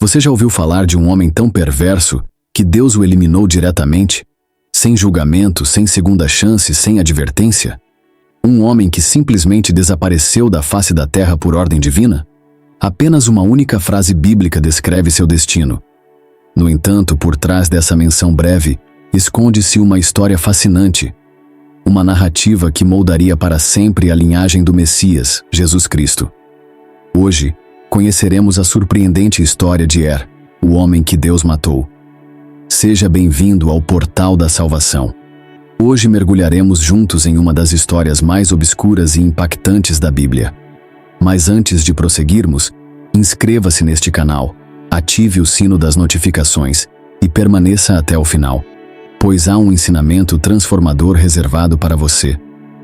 Você já ouviu falar de um homem tão perverso que Deus o eliminou diretamente, sem julgamento, sem segunda chance, sem advertência? Um homem que simplesmente desapareceu da face da terra por ordem divina? Apenas uma única frase bíblica descreve seu destino. No entanto, por trás dessa menção breve, esconde-se uma história fascinante. Uma narrativa que moldaria para sempre a linhagem do Messias, Jesus Cristo. Hoje, conheceremos a surpreendente história de Er, o homem que Deus matou. Seja bem-vindo ao Portal da Salvação. Hoje mergulharemos juntos em uma das histórias mais obscuras e impactantes da Bíblia. Mas antes de prosseguirmos, inscreva-se neste canal, ative o sino das notificações e permaneça até o final, pois há um ensinamento transformador reservado para você.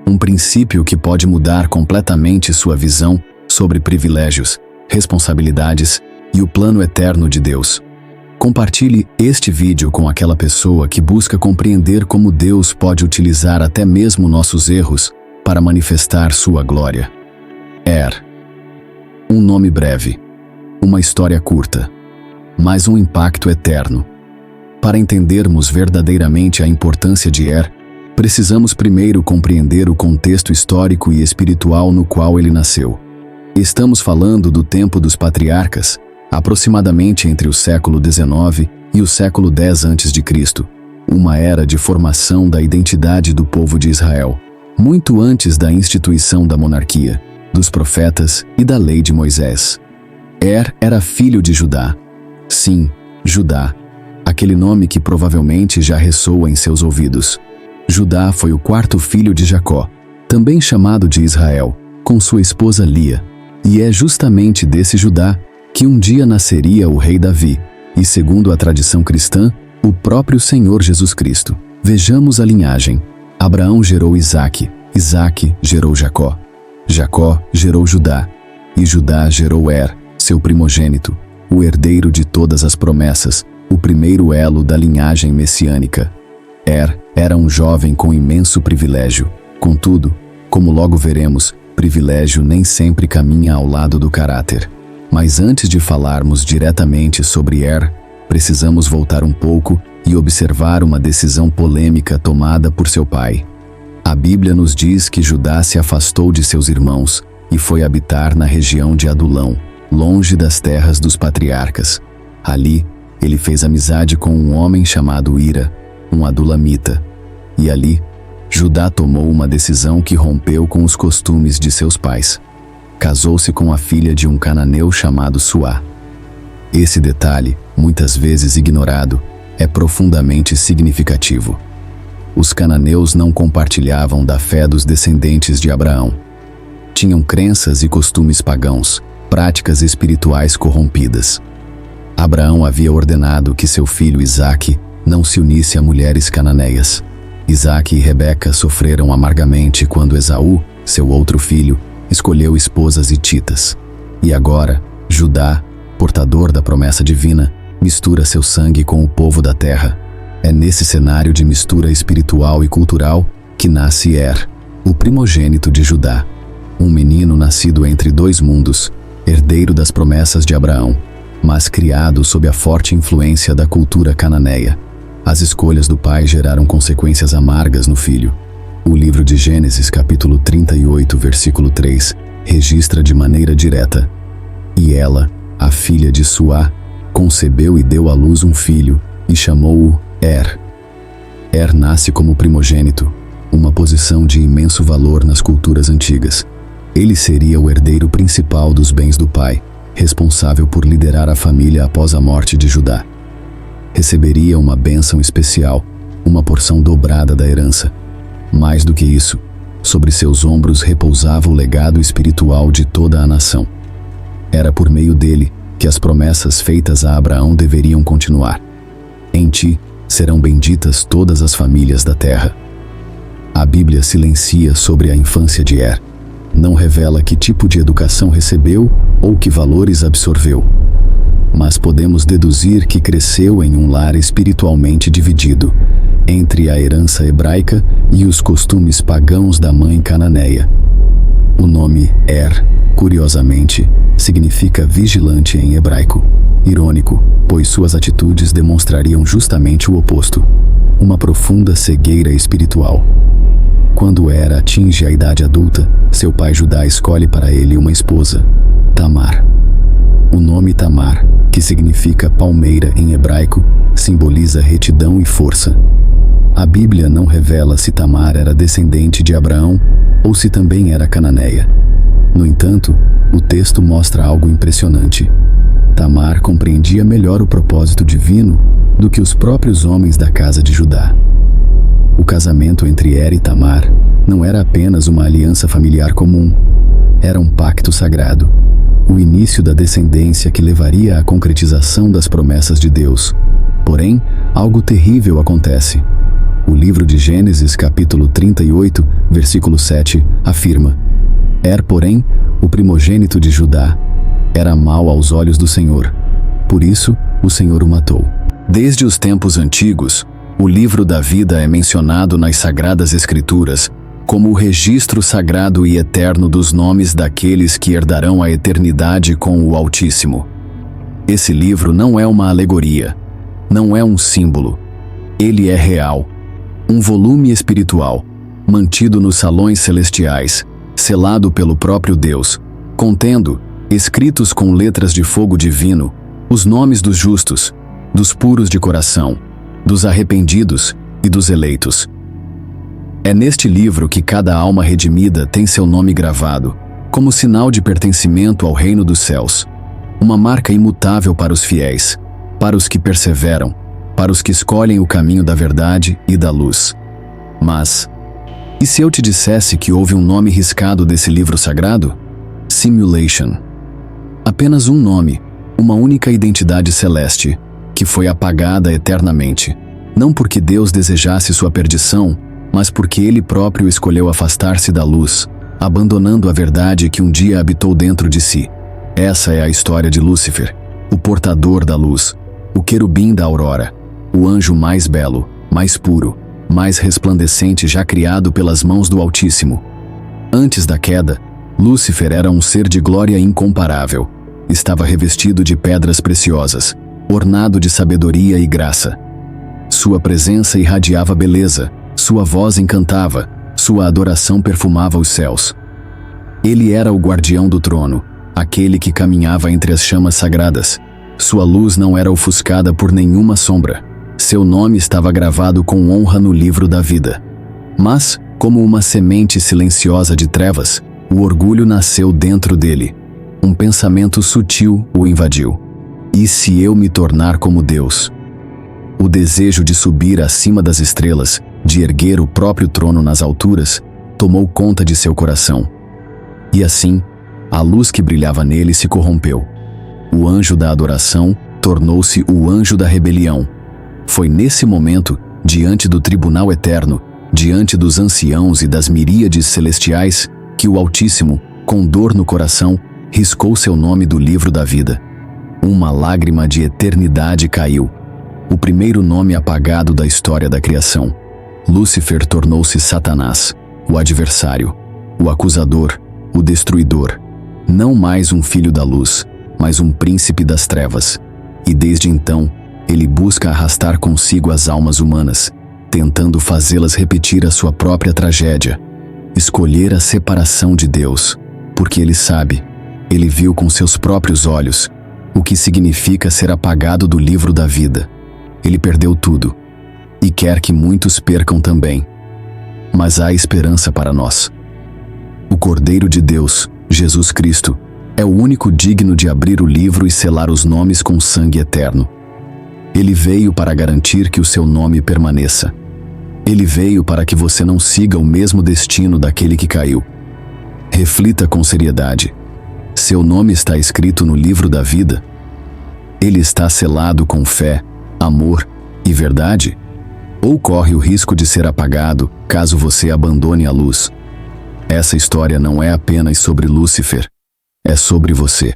Um princípio que pode mudar completamente sua visão sobre privilégios, responsabilidades e o plano eterno de Deus. Compartilhe este vídeo com aquela pessoa que busca compreender como Deus pode utilizar até mesmo nossos erros para manifestar sua glória. Er. Um nome breve, uma história curta, mas um impacto eterno. Para entendermos verdadeiramente a importância de Er, precisamos primeiro compreender o contexto histórico e espiritual no qual ele nasceu. Estamos falando do tempo dos patriarcas, aproximadamente entre o século XIX e o século X a.C., uma era de formação da identidade do povo de Israel, muito antes da instituição da monarquia, dos profetas e da lei de Moisés. Er era filho de Judá. Sim, Judá, aquele nome que provavelmente já ressoa em seus ouvidos. Judá foi o quarto filho de Jacó, também chamado de Israel, com sua esposa Lia. E é justamente desse Judá que um dia nasceria o rei Davi, e segundo a tradição cristã, o próprio Senhor Jesus Cristo. Vejamos a linhagem. Abraão gerou Isaque, Isaque gerou Jacó, Jacó gerou Judá, e Judá gerou Er, seu primogênito, o herdeiro de todas as promessas, o primeiro elo da linhagem messiânica. Er era um jovem com imenso privilégio. Contudo, como logo veremos, privilégio nem sempre caminha ao lado do caráter. Mas antes de falarmos diretamente sobre Er, precisamos voltar um pouco e observar uma decisão polêmica tomada por seu pai. A Bíblia nos diz que Judá se afastou de seus irmãos e foi habitar na região de Adulão, longe das terras dos patriarcas. Ali, ele fez amizade com um homem chamado Ira, um adulamita. E ali, Judá tomou uma decisão que rompeu com os costumes de seus pais. Casou-se com a filha de um cananeu chamado Suá. Esse detalhe, muitas vezes ignorado, é profundamente significativo. Os cananeus não compartilhavam da fé dos descendentes de Abraão. Tinham crenças e costumes pagãos, práticas espirituais corrompidas. Abraão havia ordenado que seu filho Isaque não se unisse a mulheres cananeias. Isaque e Rebeca sofreram amargamente quando Esaú, seu outro filho, escolheu esposas hititas. E agora, Judá, portador da promessa divina, mistura seu sangue com o povo da terra. É nesse cenário de mistura espiritual e cultural que nasce Er, o primogênito de Judá. Um menino nascido entre dois mundos, herdeiro das promessas de Abraão, mas criado sob a forte influência da cultura cananeia. As escolhas do pai geraram consequências amargas no filho. O livro de Gênesis, capítulo 38, versículo 3, registra de maneira direta: E ela, a filha de Suá, concebeu e deu à luz um filho, e chamou-o Er. Er nasce como primogênito, uma posição de imenso valor nas culturas antigas. Ele seria o herdeiro principal dos bens do pai, responsável por liderar a família após a morte de Judá. Receberia uma bênção especial, uma porção dobrada da herança. Mais do que isso, sobre seus ombros repousava o legado espiritual de toda a nação. Era por meio dele que as promessas feitas a Abraão deveriam continuar. Em ti serão benditas todas as famílias da terra. A Bíblia silencia sobre a infância de Er. Não revela que tipo de educação recebeu ou que valores absorveu. Mas podemos deduzir que cresceu em um lar espiritualmente dividido, entre a herança hebraica e os costumes pagãos da mãe cananeia. O nome Er, curiosamente, significa vigilante em hebraico, Irônico, pois suas atitudes demonstrariam justamente o oposto: uma profunda cegueira espiritual. Quando Hera atinge a idade adulta, seu pai Judá escolhe para ele uma esposa, Tamar. O nome Tamar, que significa palmeira em hebraico, simboliza retidão e força. A Bíblia não revela se Tamar era descendente de Abraão ou se também era cananeia. No entanto, o texto mostra algo impressionante. Tamar compreendia melhor o propósito divino do que os próprios homens da casa de Judá. O casamento entre Hera e Tamar não era apenas uma aliança familiar comum, era um pacto sagrado, o início da descendência que levaria à concretização das promessas de Deus. Porém, algo terrível acontece. O livro de Gênesis, capítulo 38, versículo 7, afirma: porém, o primogênito de Judá, era mau aos olhos do Senhor. Por isso, o Senhor o matou. Desde os tempos antigos, o livro da vida é mencionado nas Sagradas Escrituras como o registro sagrado e eterno dos nomes daqueles que herdarão a eternidade com o Altíssimo. Esse livro não é uma alegoria, não é um símbolo. Ele é real, um volume espiritual, mantido nos salões celestiais, selado pelo próprio Deus, contendo, escritos com letras de fogo divino, os nomes dos justos, dos puros de coração, dos arrependidos e dos eleitos. É neste livro que cada alma redimida tem seu nome gravado, como sinal de pertencimento ao reino dos céus, uma marca imutável para os fiéis, para os que perseveram, para os que escolhem o caminho da verdade e da luz. Mas, e se eu te dissesse que houve um nome riscado desse livro sagrado? Simulation. Apenas um nome, uma única identidade celeste, que foi apagada eternamente, não porque Deus desejasse sua perdição, mas porque Ele próprio escolheu afastar-se da luz, abandonando a verdade que um dia habitou dentro de si. Essa é a história de Lúcifer, o portador da luz, o querubim da aurora, o anjo mais belo, mais puro, mais resplandecente já criado pelas mãos do Altíssimo. Antes da queda, Lúcifer era um ser de glória incomparável. Estava revestido de pedras preciosas, ornado de sabedoria e graça. Sua presença irradiava beleza, sua voz encantava, sua adoração perfumava os céus. Ele era o guardião do trono, aquele que caminhava entre as chamas sagradas. Sua luz não era ofuscada por nenhuma sombra. Seu nome estava gravado com honra no livro da vida. Mas, como uma semente silenciosa de trevas, o orgulho nasceu dentro dele. Um pensamento sutil o invadiu. E se eu me tornar como Deus? O desejo de subir acima das estrelas, de erguer o próprio trono nas alturas, tomou conta de seu coração. E assim, a luz que brilhava nele se corrompeu. O anjo da adoração tornou-se o anjo da rebelião. Foi nesse momento, diante do tribunal eterno, diante dos anciãos e das miríades celestiais, que o Altíssimo, com dor no coração, riscou seu nome do livro da vida. Uma lágrima de eternidade caiu. O primeiro nome apagado da história da criação. Lúcifer tornou-se Satanás, o adversário, o acusador, o destruidor. Não mais um filho da luz, mas um príncipe das trevas. E desde então, ele busca arrastar consigo as almas humanas, tentando fazê-las repetir a sua própria tragédia. Escolher a separação de Deus, porque ele sabe, ele viu com seus próprios olhos, o que significa ser apagado do livro da vida. Ele perdeu tudo, e quer que muitos percam também. Mas há esperança para nós. O Cordeiro de Deus, Jesus Cristo, é o único digno de abrir o livro e selar os nomes com sangue eterno. Ele veio para garantir que o seu nome permaneça. Ele veio para que você não siga o mesmo destino daquele que caiu. Reflita com seriedade. Seu nome está escrito no livro da vida? Ele está selado com fé, amor e verdade? Ou corre o risco de ser apagado caso você abandone a luz? Essa história não é apenas sobre Lúcifer. É sobre você.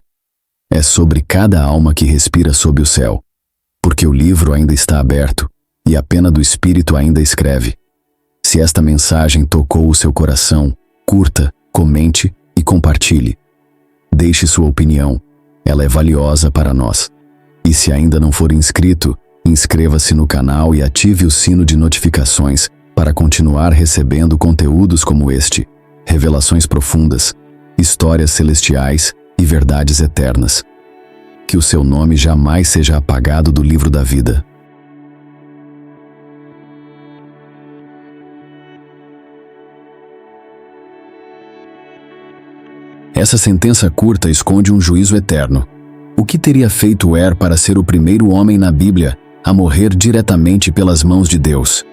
É sobre cada alma que respira sob o céu. Porque o livro ainda está aberto, e a pena do Espírito ainda escreve. Se esta mensagem tocou o seu coração, curta, comente e compartilhe. Deixe sua opinião, ela é valiosa para nós. E se ainda não for inscrito, inscreva-se no canal e ative o sino de notificações para continuar recebendo conteúdos como este, revelações profundas, histórias celestiais e verdades eternas. Que o seu nome jamais seja apagado do livro da vida. Essa sentença curta esconde um juízo eterno. O que teria feito Er para ser o primeiro homem na Bíblia a morrer diretamente pelas mãos de Deus?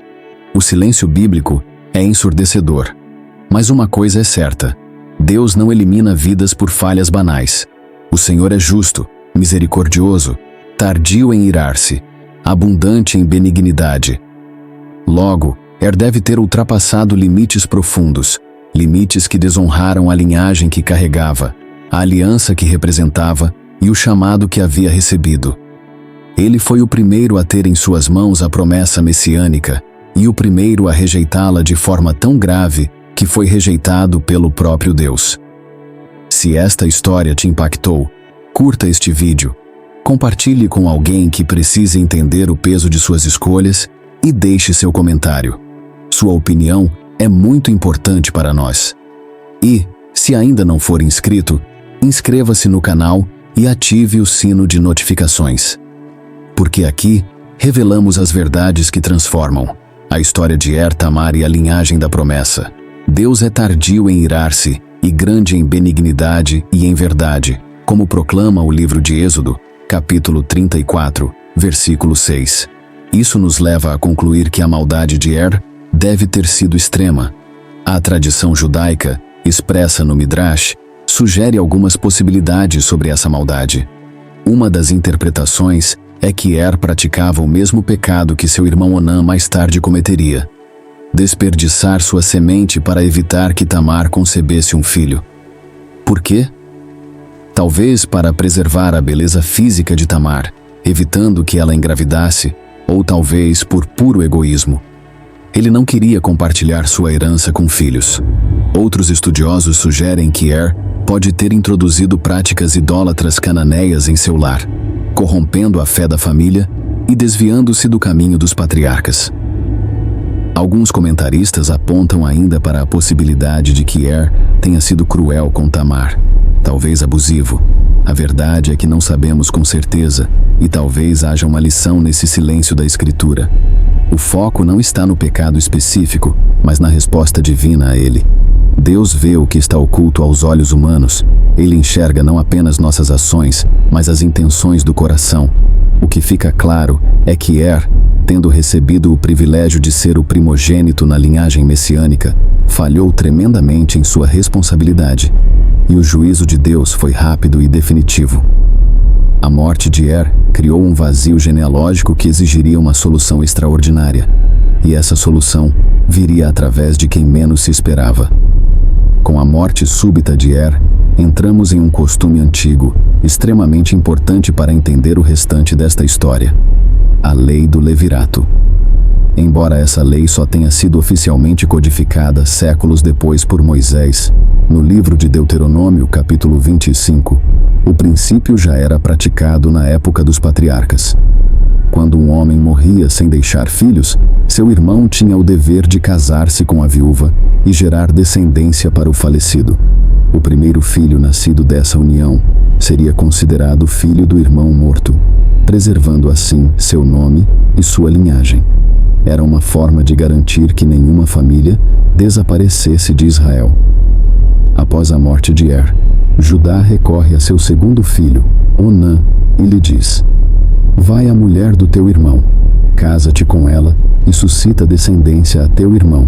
O silêncio bíblico é ensurdecedor. Mas uma coisa é certa: Deus não elimina vidas por falhas banais. O Senhor é justo, misericordioso, tardio em irar-se, abundante em benignidade. Logo, Er deve ter ultrapassado limites profundos, limites que desonraram a linhagem que carregava, a aliança que representava e o chamado que havia recebido. Ele foi o primeiro a ter em suas mãos a promessa messiânica e o primeiro a rejeitá-la de forma tão grave que foi rejeitado pelo próprio Deus. Se esta história te impactou, curta este vídeo, compartilhe com alguém que precise entender o peso de suas escolhas e deixe seu comentário. Sua opinião é muito importante para nós. E, se ainda não for inscrito, inscreva-se no canal e ative o sino de notificações. Porque aqui revelamos as verdades que transformam a história de Er, Tamar e a linhagem da promessa. Deus é tardio em irar-se e grande em benignidade e em verdade, como proclama o livro de Êxodo, capítulo 34, versículo 6. Isso nos leva a concluir que a maldade de Er deve ter sido extrema. A tradição judaica, expressa no Midrash, sugere algumas possibilidades sobre essa maldade. Uma das interpretações é que Er praticava o mesmo pecado que seu irmão Onã mais tarde cometeria: desperdiçar sua semente para evitar que Tamar concebesse um filho. Por quê? Talvez para preservar a beleza física de Tamar, evitando que ela engravidasse, ou talvez por puro egoísmo. Ele não queria compartilhar sua herança com filhos. Outros estudiosos sugerem que Er pode ter introduzido práticas idólatras cananeias em seu lar, corrompendo a fé da família e desviando-se do caminho dos patriarcas. Alguns comentaristas apontam ainda para a possibilidade de que Er tenha sido cruel com Tamar, talvez abusivo. A verdade é que não sabemos com certeza, e talvez haja uma lição nesse silêncio da Escritura. O foco não está no pecado específico, mas na resposta divina a ele. Deus vê o que está oculto aos olhos humanos. Ele enxerga não apenas nossas ações, mas as intenções do coração. O que fica claro é que Er, tendo recebido o privilégio de ser o primogênito na linhagem messiânica, falhou tremendamente em sua responsabilidade. E o juízo de Deus foi rápido e definitivo. A morte de Er criou um vazio genealógico que exigiria uma solução extraordinária. E essa solução viria através de quem menos se esperava. Com a morte súbita de Er, entramos em um costume antigo, extremamente importante para entender o restante desta história: a lei do levirato. Embora essa lei só tenha sido oficialmente codificada séculos depois por Moisés, no livro de Deuteronômio, capítulo 25, o princípio já era praticado na época dos patriarcas. Quando um homem morria sem deixar filhos, seu irmão tinha o dever de casar-se com a viúva e gerar descendência para o falecido. O primeiro filho nascido dessa união seria considerado filho do irmão morto, preservando assim seu nome e sua linhagem. Era uma forma de garantir que nenhuma família desaparecesse de Israel. Após a morte de Er, Judá recorre a seu segundo filho, Onã, e lhe diz: vai à mulher do teu irmão, casa-te com ela e suscita descendência a teu irmão.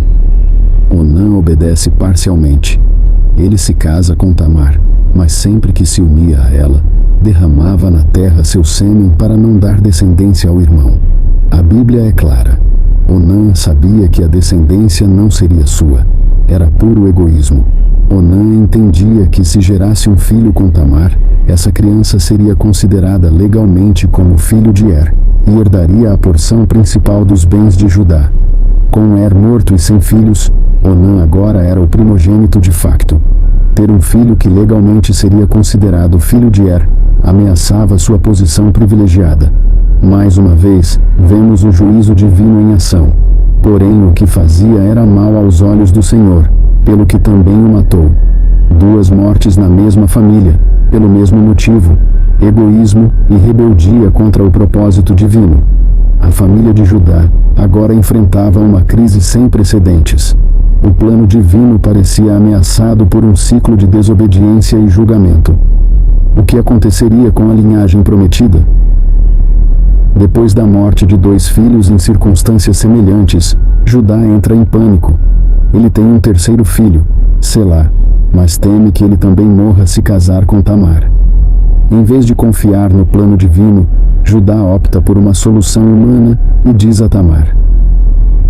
Onã obedece parcialmente. Ele se casa com Tamar, mas sempre que se unia a ela, derramava na terra seu sêmen para não dar descendência ao irmão. A Bíblia é clara. Onã sabia que a descendência não seria sua. Era puro egoísmo. Onã entendia que se gerasse um filho com Tamar, essa criança seria considerada legalmente como filho de Er e herdaria a porção principal dos bens de Judá. Com Er morto e sem filhos, Onã agora era o primogênito de facto. Ter um filho que legalmente seria considerado filho de Er ameaçava sua posição privilegiada. Mais uma vez, vemos o juízo divino em ação. Porém, o que fazia era mal aos olhos do Senhor, pelo que também o matou. Duas mortes na mesma família, pelo mesmo motivo: egoísmo e rebeldia contra o propósito divino. A família de Judá agora enfrentava uma crise sem precedentes. O plano divino parecia ameaçado por um ciclo de desobediência e julgamento. O que aconteceria com a linhagem prometida? Depois da morte de 2 filhos em circunstâncias semelhantes, Judá entra em pânico. Ele tem um terceiro filho, Selá, mas teme que ele também morra se casar com Tamar. Em vez de confiar no plano divino, Judá opta por uma solução humana e diz a Tamar: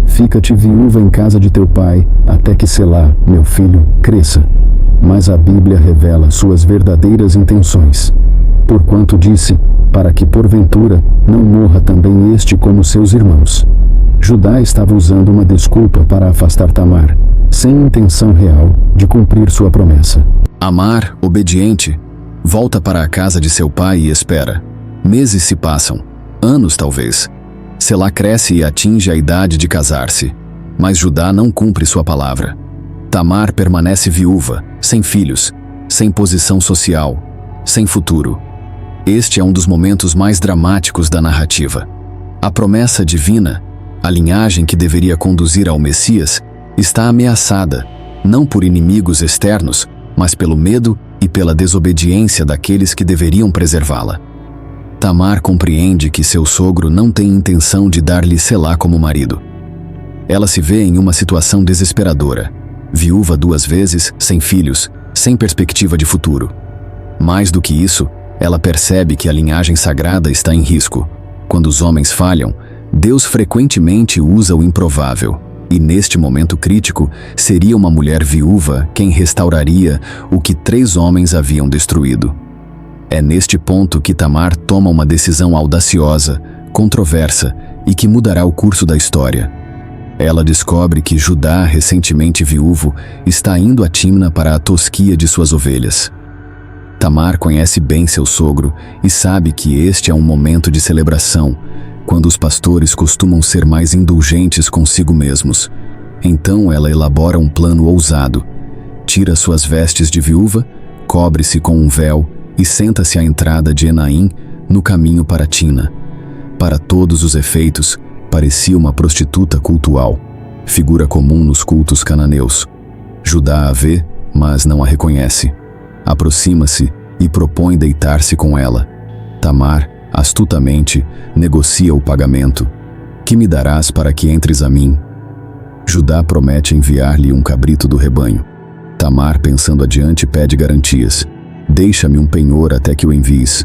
"Fica-te viúva em casa de teu pai, até que Selá, meu filho, cresça." Mas a Bíblia revela suas verdadeiras intenções. Porquanto disse: "Para que porventura não morra também este como seus irmãos." Judá estava usando uma desculpa para afastar Tamar, sem intenção real de cumprir sua promessa. Tamar, obediente, volta para a casa de seu pai e espera. Meses se passam, anos talvez. Selá cresce e atinge a idade de casar-se, mas Judá não cumpre sua palavra. Tamar permanece viúva, sem filhos, sem posição social, sem futuro. Este é um dos momentos mais dramáticos da narrativa. A promessa divina, a linhagem que deveria conduzir ao Messias, está ameaçada, não por inimigos externos, mas pelo medo e pela desobediência daqueles que deveriam preservá-la. Tamar compreende que seu sogro não tem intenção de dar-lhe Selá como marido. Ela se vê em uma situação desesperadora, viúva 2 vezes, sem filhos, sem perspectiva de futuro. Mais do que isso, ela percebe que a linhagem sagrada está em risco. Quando os homens falham, Deus frequentemente usa o improvável, e neste momento crítico, seria uma mulher viúva quem restauraria o que 3 homens haviam destruído. É neste ponto que Tamar toma uma decisão audaciosa, controversa e que mudará o curso da história. Ela descobre que Judá, recentemente viúvo, está indo a Timna para a tosquia de suas ovelhas. Tamar conhece bem seu sogro e sabe que este é um momento de celebração, quando os pastores costumam ser mais indulgentes consigo mesmos. Então ela elabora um plano ousado. Tira suas vestes de viúva, cobre-se com um véu e senta-se à entrada de Enaim, no caminho para Timna. Para todos os efeitos, parecia uma prostituta cultual, figura comum nos cultos cananeus. Judá a vê, mas não a reconhece. Aproxima-se e propõe deitar-se com ela. Tamar, astutamente, negocia o pagamento. "Que me darás para que entres a mim?" Judá promete enviar-lhe um cabrito do rebanho. Tamar, pensando adiante, pede garantias. "Deixa-me um penhor até que o envies."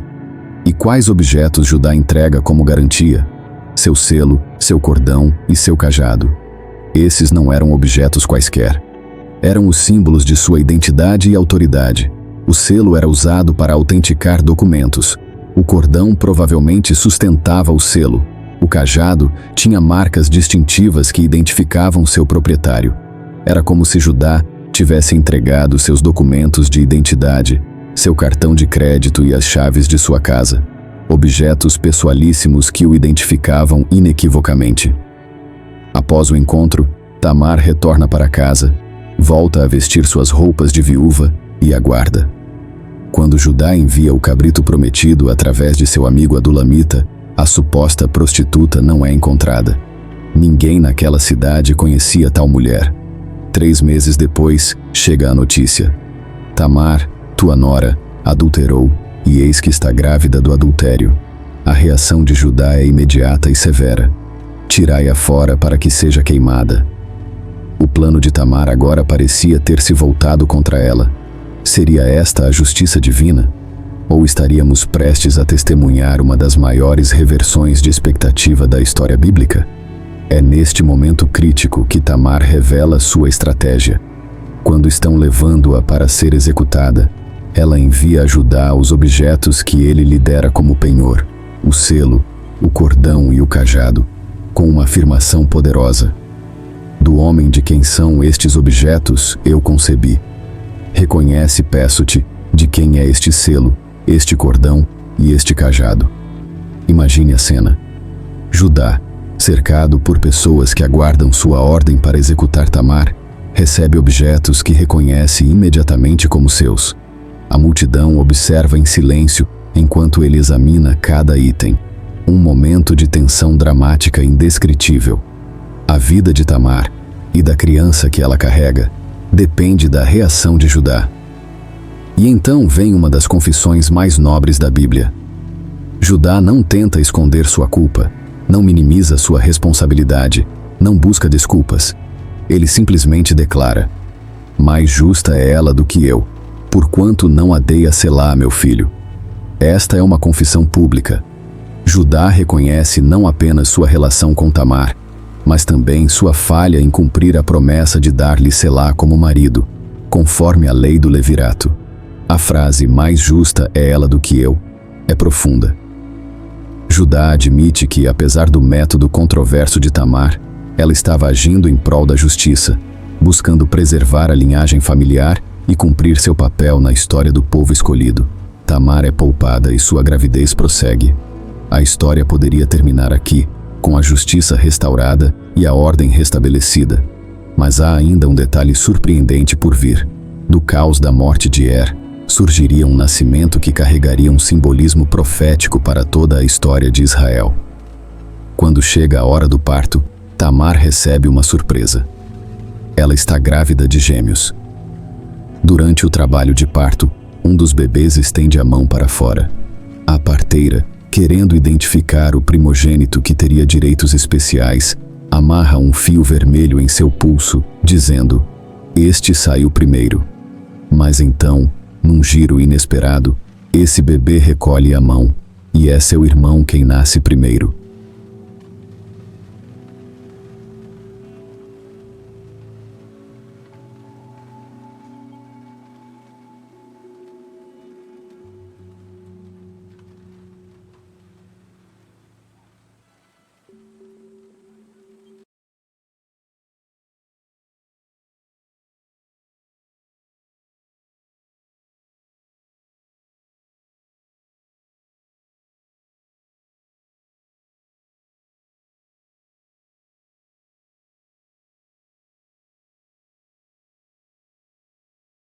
E quais objetos Judá entrega como garantia? Seu selo, seu cordão e seu cajado. Esses não eram objetos quaisquer. Eram os símbolos de sua identidade e autoridade. O selo era usado para autenticar documentos. O cordão provavelmente sustentava o selo. O cajado tinha marcas distintivas que identificavam seu proprietário. Era como se Judá tivesse entregado seus documentos de identidade, seu cartão de crédito e as chaves de sua casa. Objetos pessoalíssimos que o identificavam inequivocamente. Após o encontro, Tamar retorna para casa, volta a vestir suas roupas de viúva e aguarda. Quando Judá envia o cabrito prometido através de seu amigo Adulamita, a suposta prostituta não é encontrada. Ninguém naquela cidade conhecia tal mulher. 3 meses depois, chega a notícia: Tamar, tua nora, adulterou, e eis que está grávida do adultério. A reação de Judá é imediata e severa. Tirai-a fora para que seja queimada. O plano de Tamar agora parecia ter se voltado contra ela. Seria esta a justiça divina? Ou estaríamos prestes a testemunhar uma das maiores reversões de expectativa da história bíblica? É neste momento crítico que Tamar revela sua estratégia. Quando estão levando-a para ser executada, ela envia a Judá os objetos que ele lhe dera como penhor, o selo, o cordão e o cajado, com uma afirmação poderosa: "Do homem de quem são estes objetos eu concebi. Reconhece, peço-te, de quem é este selo, este cordão e este cajado. Imagine a cena. Judá, cercado por pessoas que aguardam sua ordem para executar Tamar, recebe objetos que reconhece imediatamente como seus. A multidão observa em silêncio enquanto ele examina cada item. Um momento de tensão dramática indescritível. A vida de Tamar e da criança que ela carrega depende da reação de Judá. E então vem uma das confissões mais nobres da Bíblia. Judá não tenta esconder sua culpa, não minimiza sua responsabilidade, não busca desculpas. Ele simplesmente declara: mais justa é ela do que eu, porquanto não a dei a Selá, meu filho. Esta é uma confissão pública. Judá reconhece não apenas sua relação com Tamar, mas também sua falha em cumprir a promessa de dar-lhe Selá como marido, conforme a lei do levirato. A frase mais justa é ela do que eu é profunda. Judá admite que, apesar do método controverso de Tamar, ela estava agindo em prol da justiça, buscando preservar a linhagem familiar e cumprir seu papel na história do povo escolhido. Tamar é poupada e sua gravidez prossegue. A história poderia terminar aqui, com a justiça restaurada e a ordem restabelecida. Mas há ainda um detalhe surpreendente por vir. Do caos da morte de Er, surgiria um nascimento que carregaria um simbolismo profético para toda a história de Israel. Quando chega a hora do parto, Tamar recebe uma surpresa. Ela está grávida de gêmeos. Durante o trabalho de parto, um dos bebês estende a mão para fora. A parteira, querendo identificar o primogênito que teria direitos especiais, amarra um fio vermelho em seu pulso, dizendo: este saiu primeiro. Mas então, num giro inesperado, esse bebê recolhe a mão, e é seu irmão quem nasce primeiro.